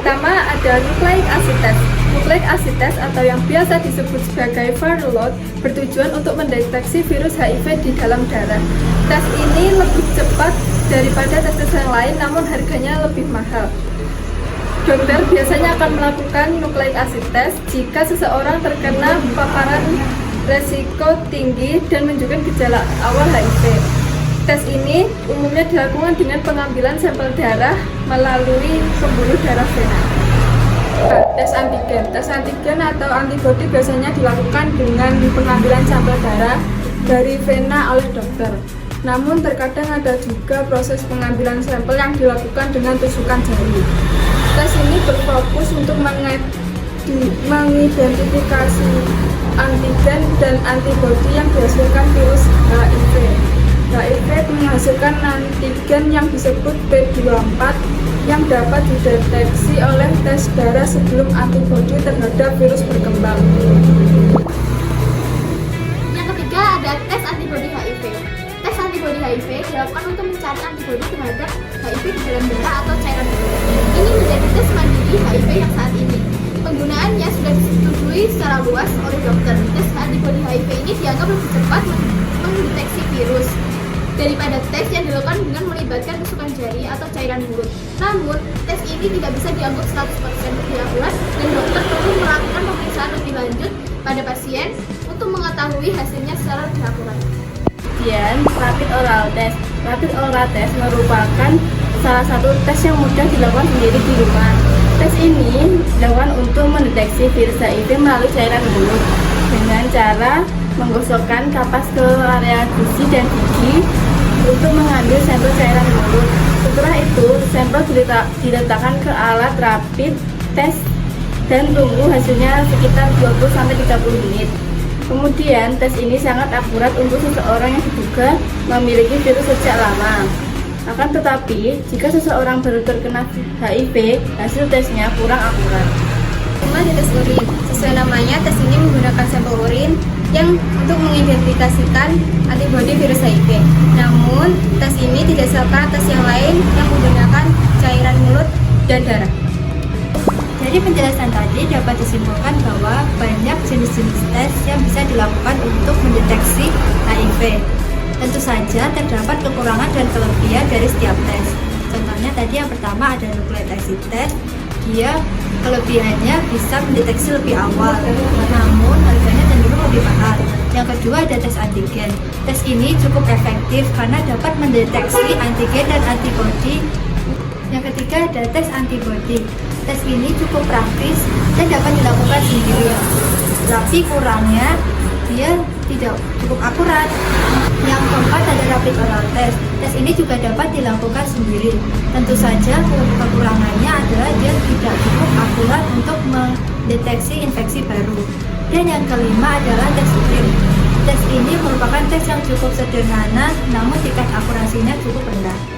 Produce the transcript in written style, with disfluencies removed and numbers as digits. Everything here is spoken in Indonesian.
pertama ada nucleic acid test. Nucleic acid test atau yang biasa disebut sebagai viral load bertujuan untuk mendeteksi virus HIV di dalam darah. Tes ini lebih cepat daripada tes yang lain, namun harganya lebih mahal. Dokter biasanya akan melakukan nucleic acid test jika seseorang terkena paparan resiko tinggi dan menunjukkan gejala awal HIV. Tes ini umumnya dilakukan dengan pengambilan sampel darah melalui pembuluh darah vena. Tes antigen. Tes antigen atau antibodi biasanya dilakukan dengan pengambilan sampel darah dari vena oleh dokter. Namun terkadang ada juga proses pengambilan sampel yang dilakukan dengan tusukan jari. Tes ini berfokus untuk mengidentifikasi antigen dan antibodi yang dihasilkan virus HIV. HIV menghasilkan antigen yang disebut P24 yang dapat dideteksi oleh tes darah sebelum antibodi terhadap virus berkembang. Yang ketiga ada tes antibodi HIV. Tes antibodi HIV dilakukan untuk mencari antibodi terhadap HIV di dalam darah atau cairan tubuh. Ini menjadi tes mandiri HIV yang saat ini. Penggunaannya sudah disetujui secara luas oleh dokter. Tes antibodi HIV ini dianggap lebih cepat mendeteksi virus daripada tes yang dilakukan dengan melibatkan tusukan jari atau cairan mulut. Namun, tes ini tidak bisa dianggap 100% lebih akurat dan dokter perlu melakukan pemeriksaan lebih lanjut pada pasien untuk mengetahui hasilnya secara lebih akurat. Kemudian, rapid oral test. Rapid oral test merupakan salah satu tes yang mudah dilakukan sendiri di rumah. Tes ini dilakukan untuk mendeteksi virus HIV melalui cairan mulut dengan cara menggosokkan kapas ke area gusi dan gigi untuk mengambil sampel cairan mulut. Setelah itu, sampel diletakkan ke alat rapid test dan tunggu hasilnya sekitar 20-30 menit. Kemudian, tes ini sangat akurat untuk seseorang yang diduga memiliki virus sejak lama. Akan tetapi, jika seseorang baru terkena HIV, hasil tesnya kurang akurat. Pertama, tes urin. Sesuai namanya, tes ini menggunakan sampel urin yang untuk mengidentifikasikan antibodi virus HIV. Namun, tes ini tidak seperti tes yang lain yang menggunakan cairan mulut dan darah. Dari penjelasan tadi dapat disimpulkan bahwa banyak jenis-jenis tes yang bisa dilakukan untuk mendeteksi HIV. Tentu saja terdapat kekurangan dan kelebihan dari setiap tes. Contohnya tadi yang pertama ada nucleic acid test. Dia kelebihannya bisa mendeteksi lebih awal, namun harganya cenderung lebih mahal. Yang kedua ada tes antigen. Tes ini cukup efektif karena dapat mendeteksi antigen dan antibodi. Yang ketiga ada tes antibodi. Tes ini cukup praktis dan dapat dilakukan sendiri. Tapi kurangnya dia tidak cukup akurat. Yang keempat ada rapid oral test. Tes ini juga dapat dilakukan sendiri. Tentu saja kekurangannya adalah dia tidak cukup akurat untuk mendeteksi infeksi baru. Dan yang kelima adalah tes urin. Tes ini merupakan tes yang cukup sederhana, namun tingkat akurasinya cukup rendah.